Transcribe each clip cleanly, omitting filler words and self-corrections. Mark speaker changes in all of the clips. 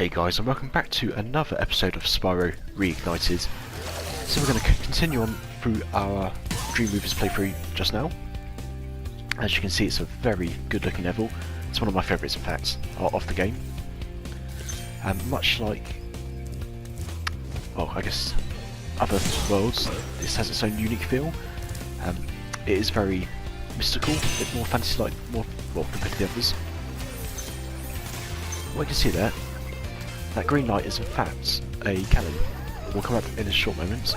Speaker 1: Hey guys, and welcome back to another episode of Spyro Reignited. So we're going to continue on through our Dreamweavers playthrough just now. As you can see, it's a very good looking level. It's one of my favourites, in fact, of the game. Much like, well, I guess other worlds, this has its own unique feel. It is very mystical, a bit more fantasy-like, more compared to the others. What you can see there, that green light is in fact a cannon. We'll come up in a short moment.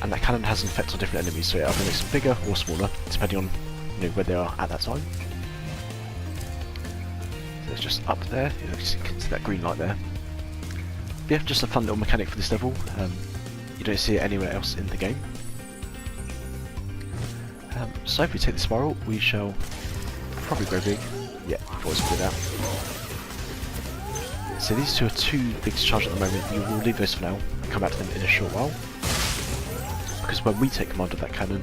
Speaker 1: And that cannon has an effect on different enemies, so it either makes them bigger or smaller, depending on where they are at that time. So it's just up there, you can see that green light there. Yeah, just a fun little mechanic for this level. You don't see it anywhere else in the game. So if we take the spiral, we shall probably grow big. Yeah, I thought it was going to do that. So these two are too big to charge at the moment. You will leave those for now and come back to them in a short while. Because when we take command of that cannon,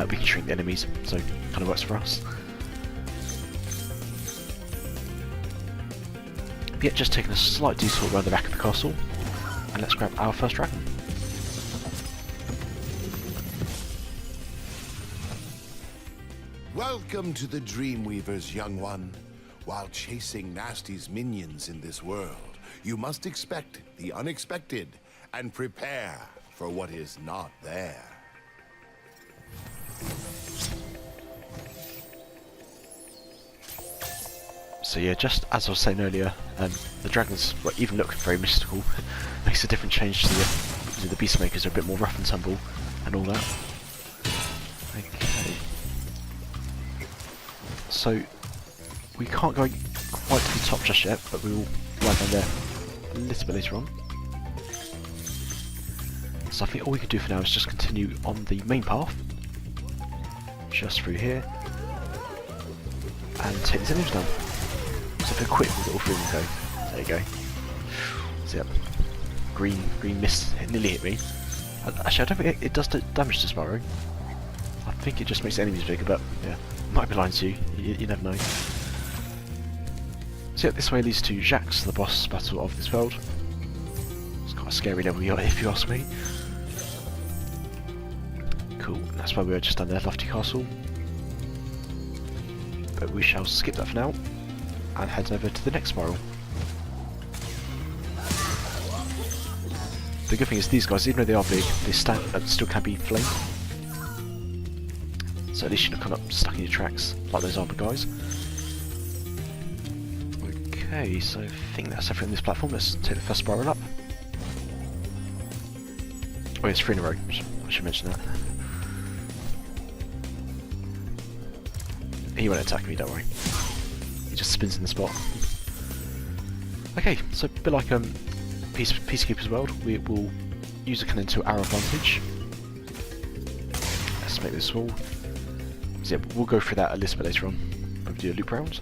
Speaker 1: we can shrink the enemies, so it kind of works for us. But yeah, just taking a slight detour around the back of the castle, and let's grab our first dragon.
Speaker 2: Welcome to the Dreamweavers, young one. While chasing Nasty's minions in this world, you must expect the unexpected and prepare for what is not there.
Speaker 1: So yeah, just as I was saying earlier, the dragons even look very mystical. Makes a different change to the beast makers. Are a bit more rough and tumble and all that. Okay. So we can't go quite to the top just yet, but we will ride down there a little bit later on. So I think all we can do for now is just continue on the main path, just through here, and take these enemies down. So if they're quick, we'll get all three of them go. There you go. So yep, green mist, it nearly hit me. Actually, I don't think it does damage to Spyro. I think it just makes the enemies bigger, but yeah, might be lying to you. You never know. So yeah, this way leads to Jacques, the boss battle of this world. It's quite a scary level if you ask me. Cool, that's why we were just down there, Lofty Castle. But we shall skip that for now, and head over to the next spiral. The good thing is these guys, even though they are big, they stand and still can be flamed. So at least you're not kind of stuck in your tracks, like those other guys. Okay, so I think that's everything on this platform. Let's take the first spiral up. Oh, it's 3 in a row. I should mention that. He won't attack me, don't worry. He just spins in the spot. Okay, so a bit like Peacekeeper's World, we will use the cannon to our advantage. Let's make this small. So yeah, we'll go through that a little bit later on when we do a loop round.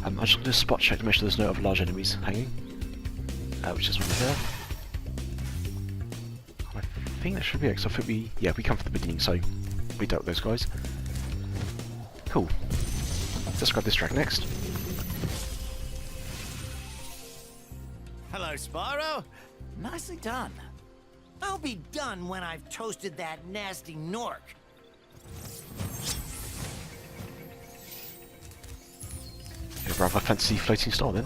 Speaker 1: I'm just going to spot check to make sure there's no other large enemies hanging, which is over there. I think that should be it, because I think we come from the beginning, so we dealt with those guys. Cool. Let's grab this dragon next.
Speaker 3: Hello, Spyro. Nicely done. I'll be done when I've toasted that nasty Nork.
Speaker 1: Rather fancy floating star then.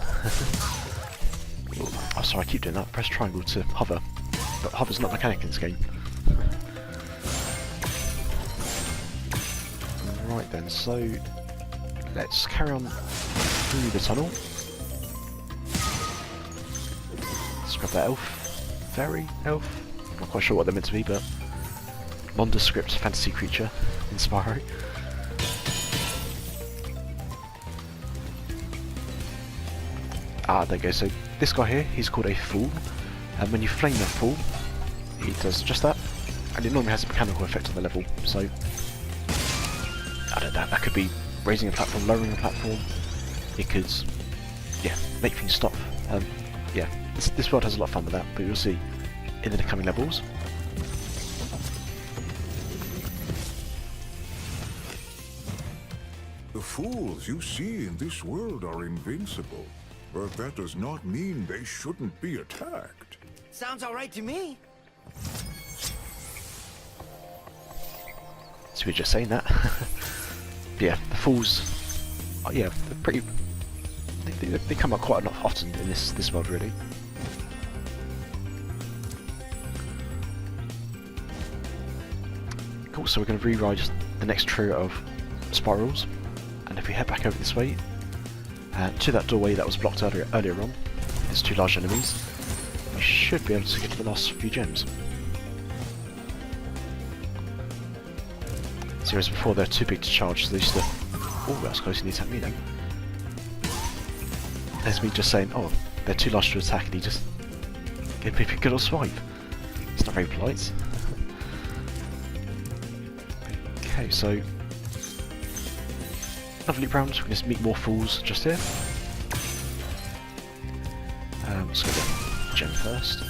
Speaker 1: Oh, sorry, I keep doing that. Press triangle to hover, but hover's not a mechanic in this game. Right then, so let's carry on through the tunnel. Let's grab that elf, fairy elf. I'm not quite sure what they're meant to be, but nondescript fantasy creature in Spyro. Ah, there you go. So this guy here, he's called a fool, and when you flame that fool, he does just that, and it normally has a mechanical effect on the level. So I don't know. That could be raising a platform, lowering a platform. It could, yeah, make things stop. Yeah, this world has a lot of fun with that, but you'll see in the coming levels.
Speaker 4: The fools you see in this world are invincible. But that does not mean they shouldn't be attacked.
Speaker 3: Sounds all right to me.
Speaker 1: So we're just saying that. Yeah, the fools. Oh, yeah, they're pretty. They come up quite enough often in this world, really. Cool. So we're going to reride the next trio of spirals, and if we head back over this way to that doorway that was blocked earlier on, there's 2 large enemies. We should be able to get to the last few gems. So as before, they're too big to charge, so they used to... Oh, that's close, he needs to hit me then. There's me just saying, oh, they're too large to attack, and he just gave me a good old swipe. It's not very polite. Okay, so... Lovely round, we're going to meet more fools just here. Let's go get gem first.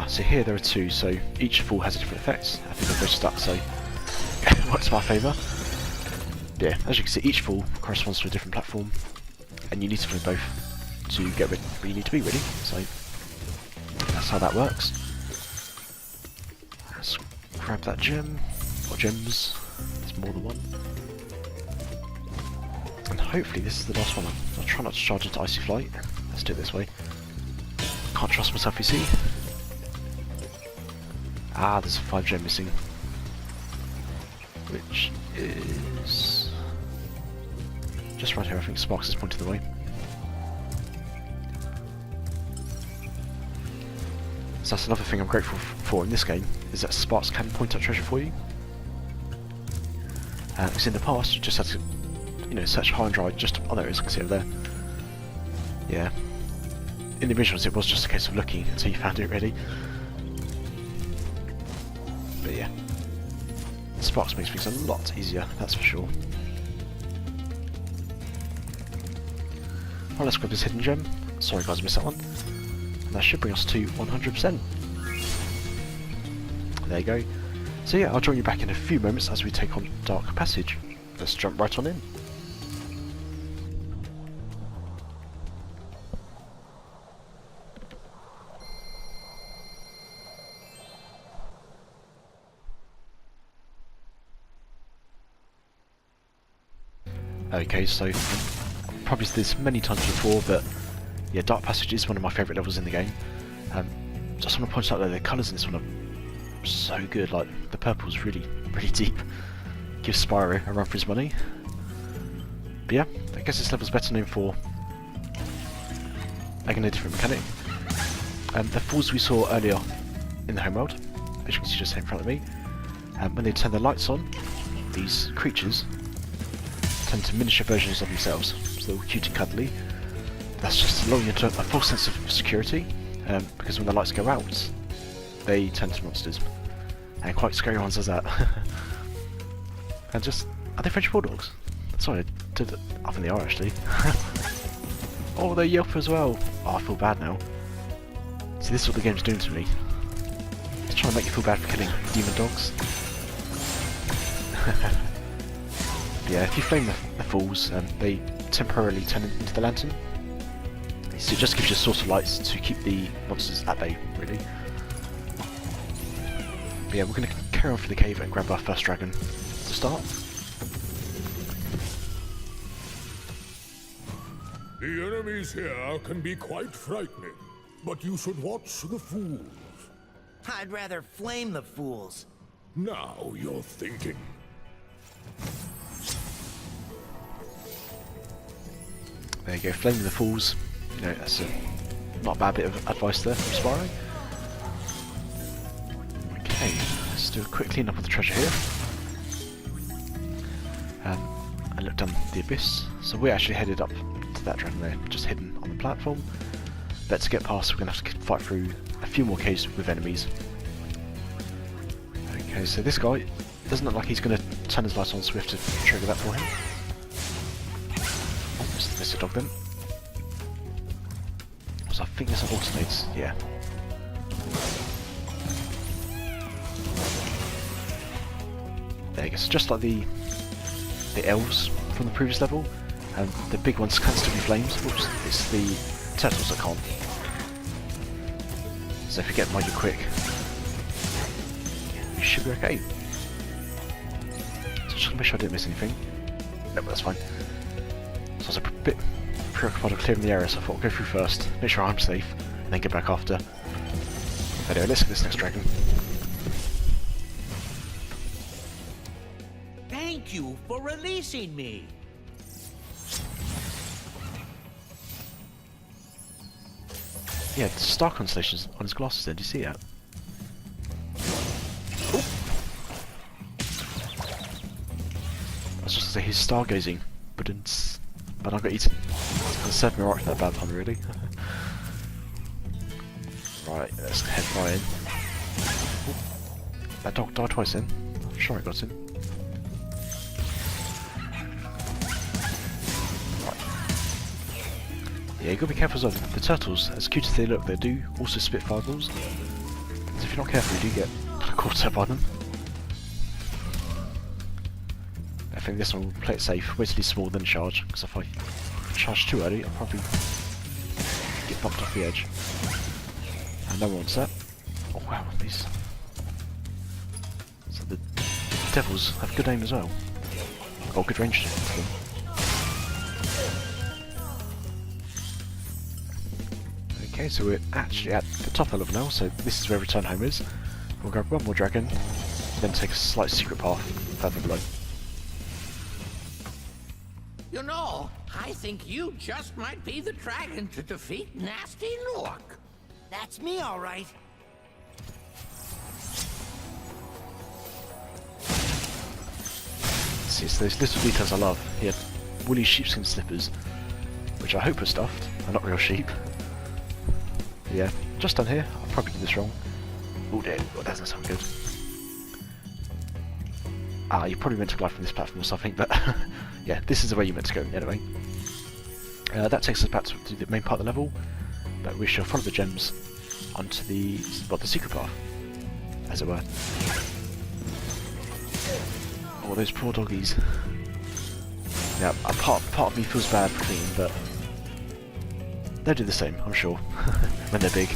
Speaker 1: So here there are 2, so each fool has a different effect. I think they're both stuck, so it works in my favour. Yeah, as you can see, each fool corresponds to a different platform, and you need to play both to get where you need to be, really. So that's how that works. Let's grab that gem, or gems. There's more than one. And hopefully this is the last one. I'll try not to charge into Icy Flight. Let's do it this way. Can't trust myself, you see. There's a 5 gem missing, which is just right here. I think Sparks is pointing the way. So that's another thing I'm grateful for in this game, is that Sparks can point out treasure for you. Because in the past you just had to, you know, search high and dry. Just oh, there it is. I can see it over there. Yeah. In the originals, it was just a case of looking until you found it, really. But yeah, Sparks makes things a lot easier, that's for sure. Well, let's grab this hidden gem. Sorry guys, I missed that one. And that should bring us to 100%. There you go. So yeah, I'll join you back in a few moments as we take on Dark Passage. Let's jump right on in. Okay, so I've probably said this many times before, but yeah, Dark Passage is one of my favourite levels in the game. Just want to point out that the colours in this one are so good. Like the purple's really deep. Gives Spyro a run for his money. But yeah, I guess this level's better known for again a different mechanic. The fools we saw earlier in the homeworld, as you can see just here in front of me, when they turn the lights on, these creatures tend to miniature versions of themselves, so they're cute and cuddly. That's just allowing you into a false sense of security, because when the lights go out, they turn to monsters, and quite scary ones as that. And just, are they French Bulldogs? Sorry, I did it. I think they are actually. Oh, they yelp as well. Oh, I feel bad now. See, this is what the game's doing to me. It's trying to make you feel bad for killing demon dogs. Yeah, if you flame the fools, they temporarily turn into the lantern. So it just gives you a source of lights to keep the monsters at bay, really. But yeah, we're going to carry on for the cave and grab our first dragon to start.
Speaker 4: The enemies here can be quite frightening, but you should watch the fools.
Speaker 3: I'd rather flame the fools.
Speaker 4: Now you're thinking.
Speaker 1: There you go, flaming the fools. You know, that's not a bad bit of advice there from Spyro. Okay, let's do a quick clean up of the treasure here. And look down the abyss. So we're actually headed up to that dragon there, just hidden on the platform. But to get past, we're going to have to fight through a few more caves with enemies. Okay, so this guy doesn't look like he's going to turn his light on, so we have to trigger that for him. Mr. Dog then. So I think this alternates, yeah. There you go, so just like the elves from the previous level, The big ones can still be flames. Oops, it's the turtles that can't. So if you get mighty quick, you should be okay. So just make sure I didn't miss anything. No, but that's fine. So I was a bit preoccupied with clearing the area, so I thought I'd go through first, make sure I'm safe, and then get back after. Anyway, let's get this next dragon.
Speaker 5: Thank you for releasing me.
Speaker 1: Yeah, the star constellations on his glasses there, do you see that? Ooh. I was just to say he's stargazing, but I got eaten. It served me right for that bad pun, really. Right, let's head right in. Ooh. That dog died twice then. I'm sure I got him. Yeah, you gotta be careful as well. The turtles, as cute as they look, they do also spit fireballs. So if you're not careful, you do get caught up by them. I think this one will play it safe, wait till he's small then charge, because if I charge too early, I'll probably get bumped off the edge. And no one wants that. Oh wow, these... So the devils have good aim as well. Oh, good range to them. Okay, so we're actually at the top level now, so this is where Return Home is. We'll grab one more dragon, then take a slight secret path further below.
Speaker 5: You know, I think you just might be the dragon to defeat Nasty Nork.
Speaker 3: That's me, all right.
Speaker 1: See, it's those little details I love. He had woolly sheepskin slippers, which I hope are stuffed, and not real sheep. Yeah, just done here. I probably did this wrong. Oh dear, that doesn't sound good. Ah, you're probably meant to glide from this platform or something, but yeah, this is the way you're meant to go anyway. That takes us back to the main part of the level, but we shall follow the gems onto the, well, the secret path, as it were. Oh, those poor doggies. Yeah, a part of me feels bad for cleaning, but they'll do the same, I'm sure, when they're big.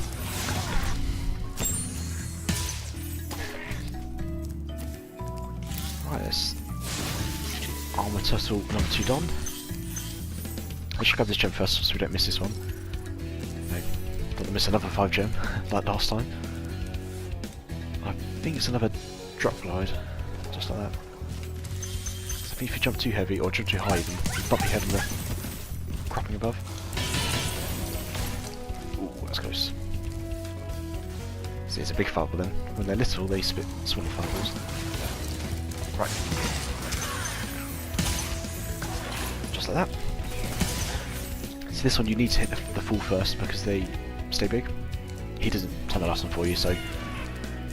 Speaker 1: Right, let's armor turtle number 2 done. I should grab this gem first so we don't miss this one. No, don't want to miss another 5 gem like last time. I think it's another drop glide, just like that. So I think if you jump too heavy or jump too high, then you bump your head on the cropping above. That's close. See, it's a big fireball then. When they're little, they spit smaller fireballs. Right. Just like that. So this one you need to hit the full first because they stay big. He doesn't turn the last one for you, so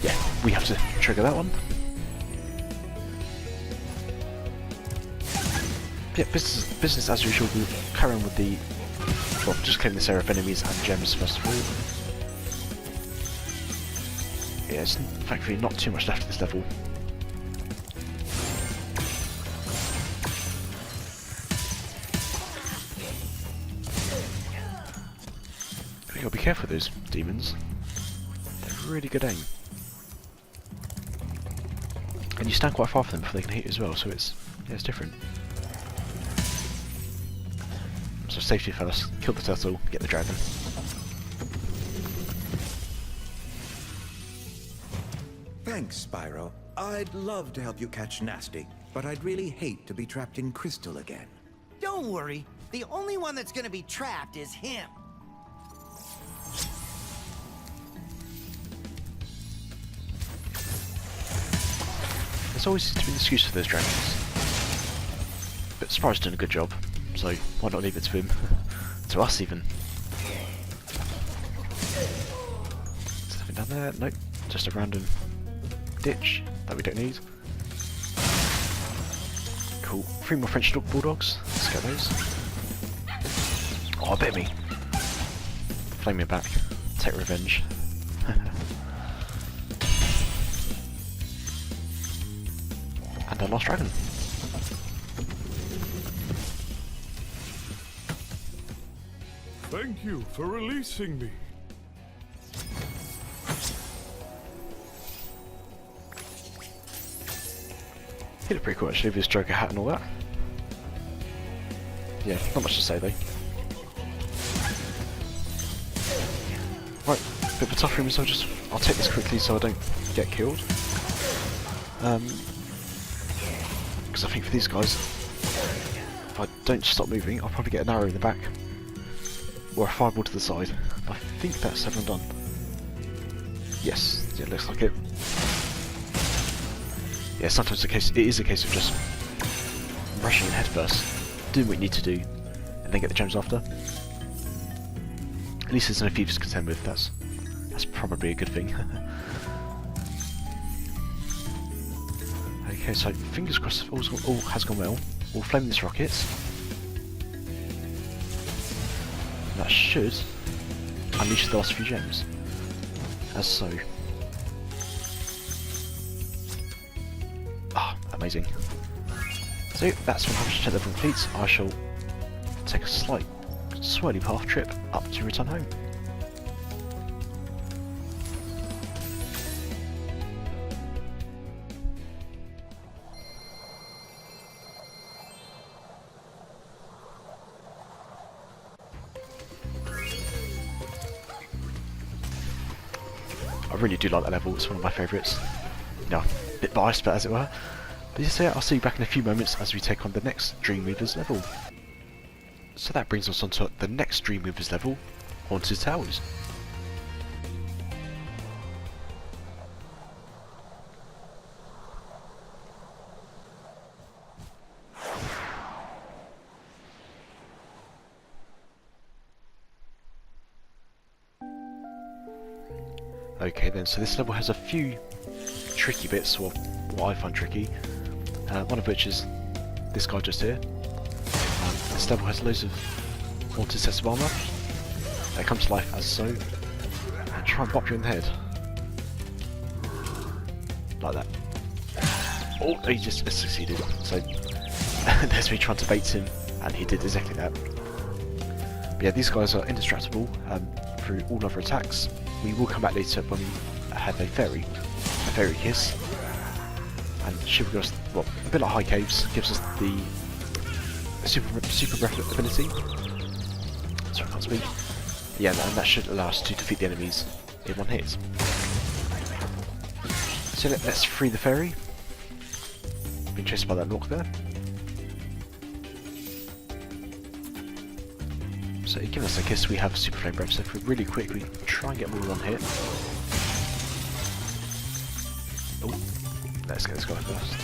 Speaker 1: yeah, we have to trigger that one. Yeah, business as usual. We'll carry on with the... Well, just clearing this area of enemies and gems first of all. Yeah, it's thankfully not too much left of this level. You gotta be careful with those demons. They're really good aim. And you stand quite far from them before they can hit you as well, so it's different. So safety first, kill the turtle, get the dragon.
Speaker 6: Thanks, Spyro. I'd love to help you catch Nasty, but I'd really hate to be trapped in Crystal again.
Speaker 3: Don't worry. The only one that's gonna be trapped is him.
Speaker 1: There's always seems to be an excuse for those dragons. But Spyro's doing a good job, so why not leave it to him? To us even. There's nothing down there, nope. Just a random ditch that we don't need. Cool. 3 more French Bulldogs. Let's get those. Oh, bit me. Flame me back. Take revenge. And our last dragon.
Speaker 4: Thank you for releasing me.
Speaker 1: He looked pretty cool actually with his Joker hat and all that. Yeah, not much to say though. Right, bit of a tough room, so I'll take this quickly so I don't get killed. Because I think for these guys, if I don't stop moving, I'll probably get an arrow in the back. Or a fireball to the side. I think that's everyone done. Yes, yeah, it looks like it. Yeah, sometimes it is a case of just rushing in head first, doing what you need to do, and then get the gems after. At least there's no thieves to contend with, that's probably a good thing. Okay, so fingers crossed all has gone well. We'll flame these rockets. That should unleash the last few gems. As so. Ah, amazing. So that's 100% level complete. I shall take a slight swirly path trip up to return home. I really do like that level, it's one of my favourites. You know, a bit biased, but as it were. But yes, I'll see you back in a few moments as we take on the next Dreamweaver's level. So that brings us on to the next Dreamweaver's level, Haunted Towers. Okay then, so this level has a few tricky bits, or what I find tricky. One of which is this guy just here. This level has loads of haunted sets of armour. They come to life as so, and try and bop you in the head. Like that. Oh, he just succeeded. So, there's me trying to bait him, and he did exactly that. But yeah, these guys are indestructible through all other attacks. We will come back later when we have a fairy kiss. And she will give us, well, a bit like High Caves, gives us the super breath ability. Sorry, I can't speak. Yeah, and that should allow us to defeat the enemies in one hit. So let's free the fairy. Being chased by that Nork there. So give us a kiss, we have super flame breath, so if we're really quick we try and get more than one hit. Oh, let's get this guy first.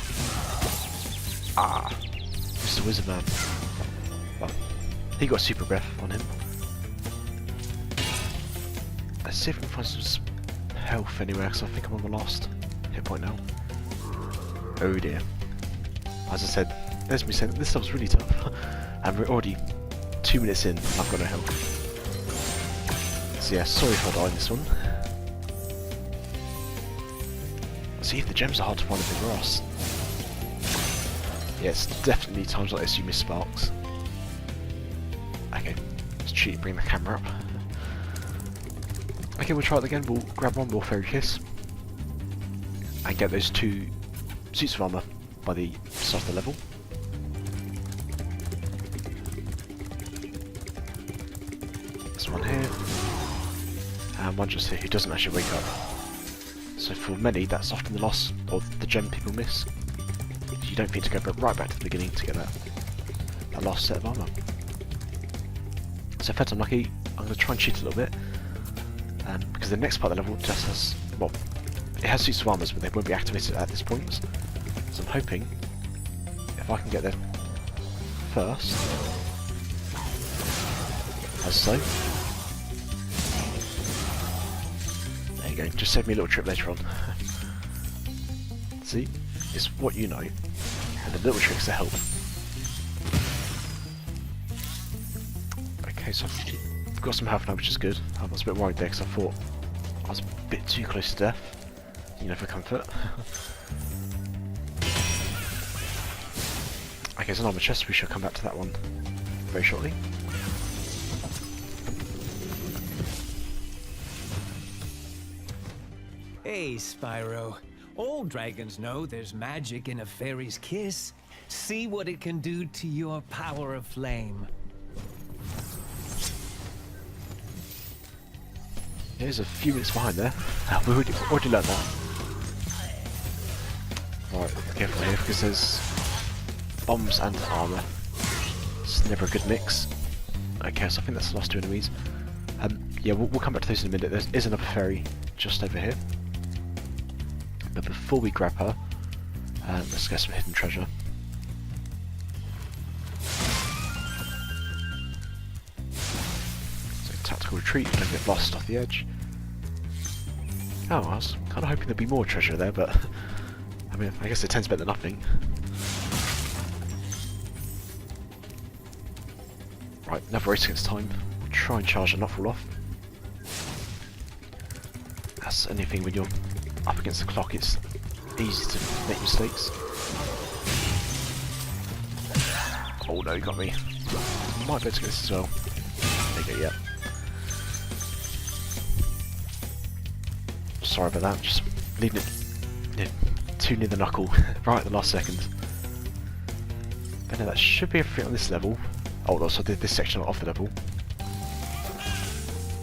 Speaker 1: Ah, Mr. Wizard Man. Well, he got super breath on him. Let's see if we can find some health anywhere, because I think I'm on the last hit point now. Oh dear. As I said, there's me saying this stuff's really tough, and we're already 2 minutes in, and I've got no health. So yeah, sorry if I die in this one. See, if the gems are hard to find in the grass. Yeah, it's definitely times like this you miss sparks. Okay, let's cheat and bring the camera up. Okay, we'll try it again. We'll grab one more fairy kiss and get those 2 suits of armour by the start of the level. There's one here, and one just here who doesn't actually wake up. So for many, that's often the loss of the gem people miss. You don't need to go right back to the beginning to get that last set of armour. So if I'm lucky, I'm going to try and cheat a little bit. Because the next part of the level just has, well, it has suits of armours, but they won't be activated at this point. So I'm hoping, if I can get there first, as so. There you go, just save me a little trip later on. See, it's what you know, and the little tricks that help. Okay, so I've got some health now, which is good. I was a bit worried there because I thought I was a bit too close to death, you know, for comfort. Okay, so now my chest, we shall come back to that one very shortly.
Speaker 7: Hey, Spyro. All dragons know there's magic in a fairy's kiss. See what it can do to your power of flame.
Speaker 1: There's a few minutes behind there. We already learned that. Right, careful here because there's bombs and armour. It's never a good mix. Okay, so I think that's the last two enemies. Yeah, we'll come back to those in a minute. There is another fairy just over here. But before we grab her, let's get some hidden treasure. So tactical retreat, don't get lost off the edge. Oh, I was kind of hoping there'd be more treasure there, but I mean, I guess it tends better than nothing. Right, another race against time. Try and charge and not fall off. That's anything when you're up against the clock, it's easy to make mistakes. Oh no, you got me. Might be able to get this as well. There you go, yeah. Sorry about that, just leaving it too near the knuckle right at the last second. But no, that should be everything on this level. Oh, also this section off the level.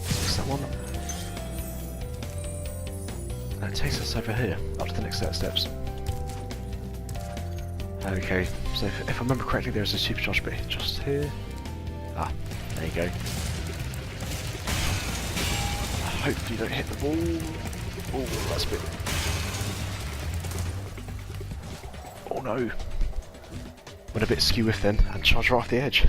Speaker 1: Is that one? And it takes us over here, up to the next set of steps. Okay, so if I remember correctly, there's a supercharged bit just here. Ah, there you go. Hopefully you don't hit the ball. Oh, that's a bit... Oh no. Went a bit skew with then, and charged right off the edge.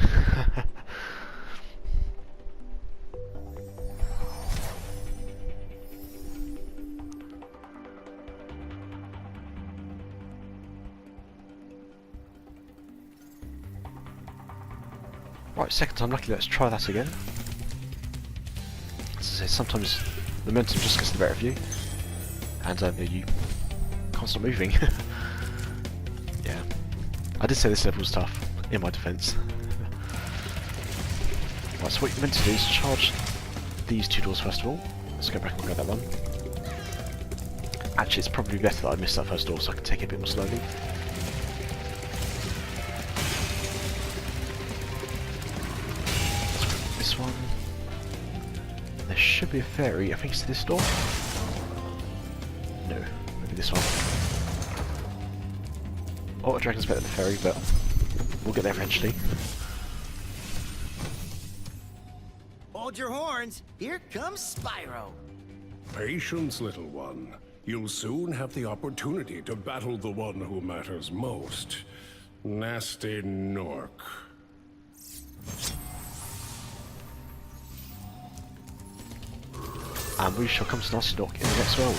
Speaker 1: Right, second time lucky, let's try that again. As I say, sometimes the momentum just gets the better of you, and you can't stop moving. Yeah, I did say this level was tough, in my defence. Right, so what you're meant to do is charge these two doors first of all. Let's go back and grab that one. Actually, it's probably better that I missed that first door so I can take it a bit more slowly. This one. There should be a fairy. I think it's this door. No, maybe this one. Oh, a dragon's better than a fairy, but we'll get there eventually.
Speaker 3: Hold your horns. Here comes Spyro.
Speaker 4: Patience, little one. You'll soon have the opportunity to battle the one who matters most. Nasty Nork.
Speaker 1: And we shall come to Nasty Nork in the next world.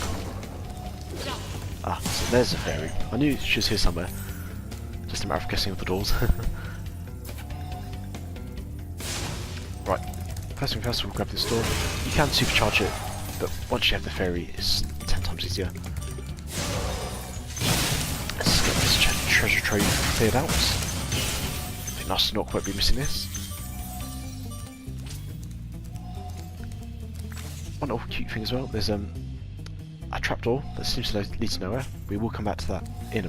Speaker 1: Ah, so there's a fairy. I knew she was here somewhere. Just a matter of guessing with the doors. Right, first thing first, we'll grab this door. You can supercharge it, but once you have the fairy, it's 10 times easier. Let's get this treasure trove cleared out. I think Nasty Nork won't be missing this. One little cute thing as well, there's a trapdoor that seems to lead to nowhere. We will come back to that in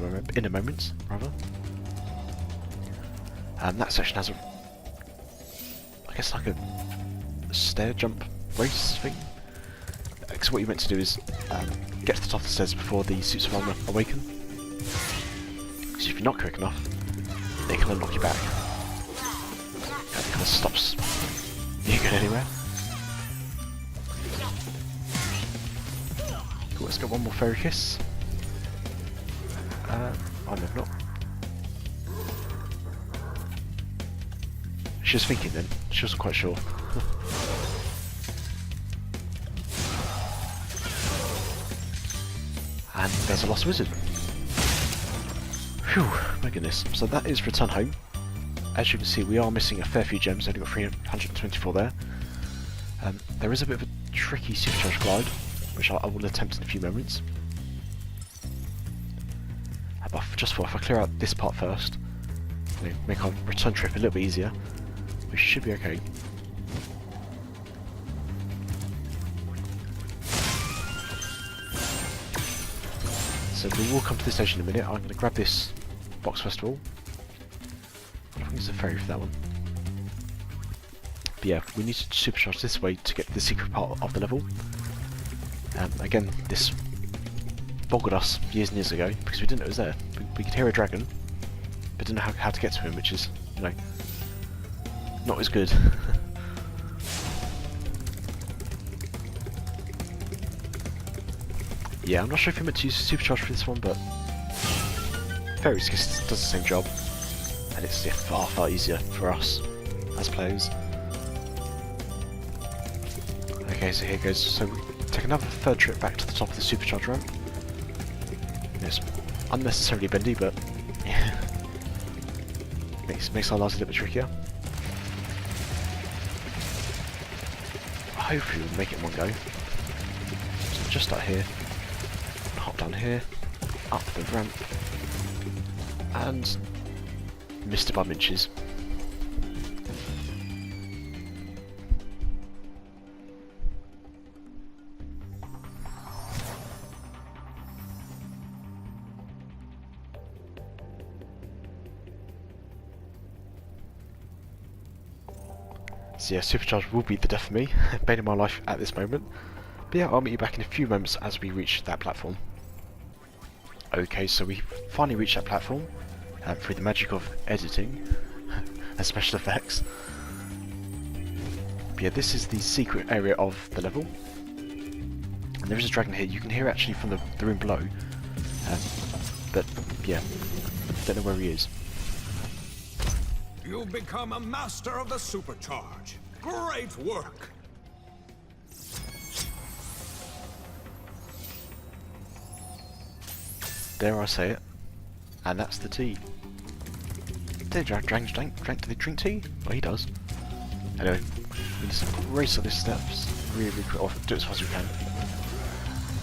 Speaker 1: a moment, rather. That section has I guess like a stair jump race thing. Because what you're meant to do is get to the top of the stairs before the suits of armour awaken. So if you're not quick enough, they kind of knock you back. And it kind of stops you going anywhere. Cool, let's get one more fairy kiss. Oh, maybe not. She was thinking then, she wasn't quite sure. And there's a lost wizard. Phew, my goodness. So that is return home. As you can see, we are missing a fair few gems, only got 324 there. There is a bit of a tricky supercharge glide, which I will attempt in a few moments. But just for if I clear out this part first, make our return trip a little bit easier, we should be okay. So we will come to this station in a minute. I'm going to grab this box first of all. I think it's a ferry for that one. But yeah, we need to supercharge this way to get to the secret part of the level. Again, this boggled us years and years ago because we didn't know it was there. We could hear a dragon, but didn't know how to get to him, which is, you know, not as good. Yeah, I'm not sure if you meant to use supercharge for this one, but Ferry's just does the same job, and it's far easier for us as players. Okay, so here goes. So we take another third trip back to the top of the supercharge ramp. It's unnecessarily bendy, but yeah, makes our lives a little bit trickier. Hopefully we'll make it in one go. So just start here, hop down here, up the ramp, and missed it by inches. So yeah, supercharge will be the death of me, bane of my life at this moment. But yeah, I'll meet you back in a few moments as we reach that platform. Okay, so we finally reached that platform through the magic of editing and special effects. But yeah, this is the secret area of the level. And there is a dragon here. You can hear it actually from the room below. But yeah, don't know where he is.
Speaker 8: You've become a master of the supercharge. Great work!
Speaker 1: Dare I say it? And that's the tea. Did dragons drank do they drink tea? Well, he does. Anyway, we need to race up these steps really quick. Or do it as fast as we can.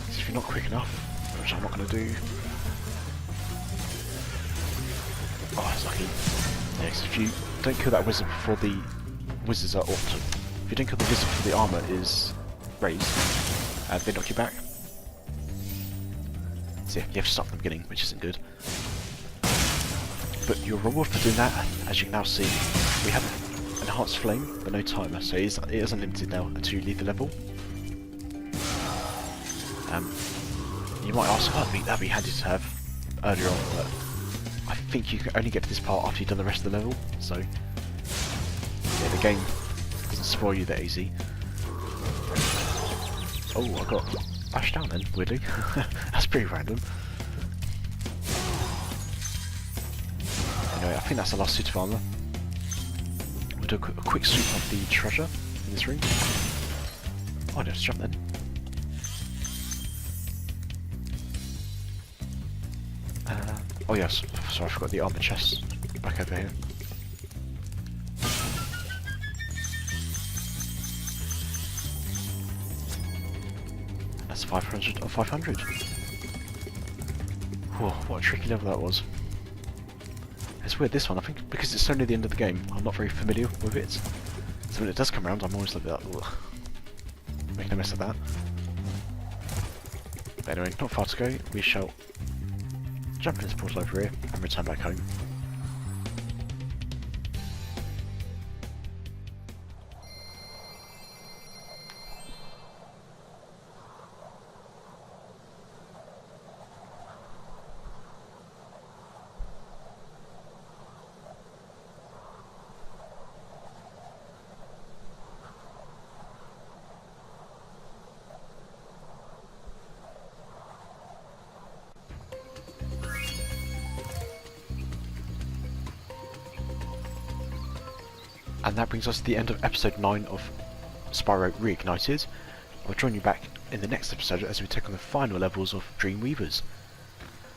Speaker 1: Because if you're not quick enough, which I'm not going to do. Oh, that's lucky. Yeah, because if you don't kill that wizard before the wizards are autumn, if you don't kill the wizard before the armor is raised, they knock you back. So yeah, you have to start from the beginning, which isn't good. But your reward for doing that, as you can now see, we have enhanced flame, but no timer, so it is unlimited now until you leave the level. You might ask, oh, that'd be handy to have earlier on, but I think you can only get to this part after you've done the rest of the level, so yeah, the game doesn't spoil you that easy. Oh, I got bashed down then, weirdly. That's pretty random. Anyway, I think that's the last suit of armour. We'll do a quick sweep of the treasure in this room. Oh, I didn't have to jump then. Oh yes, sorry, I forgot the armor chest back over here. That's 500 of 500. Whoa, what a tricky level that was. It's weird, this one, I think because it's so near the end of the game, I'm not very familiar with it. So when it does come around, I'm always like that. Make no mess of that. But anyway, not far to go, we shall jump in this portal over here and return back home. And that brings us to the end of episode 9 of Spyro Reignited. I'll join you back in the next episode as we take on the final levels of Dreamweavers.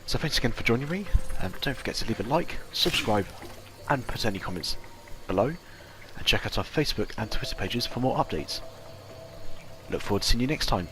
Speaker 1: So thanks again for joining me, and don't forget to leave a like, subscribe, and put any comments below, and check out our Facebook and Twitter pages for more updates. Look forward to seeing you next time.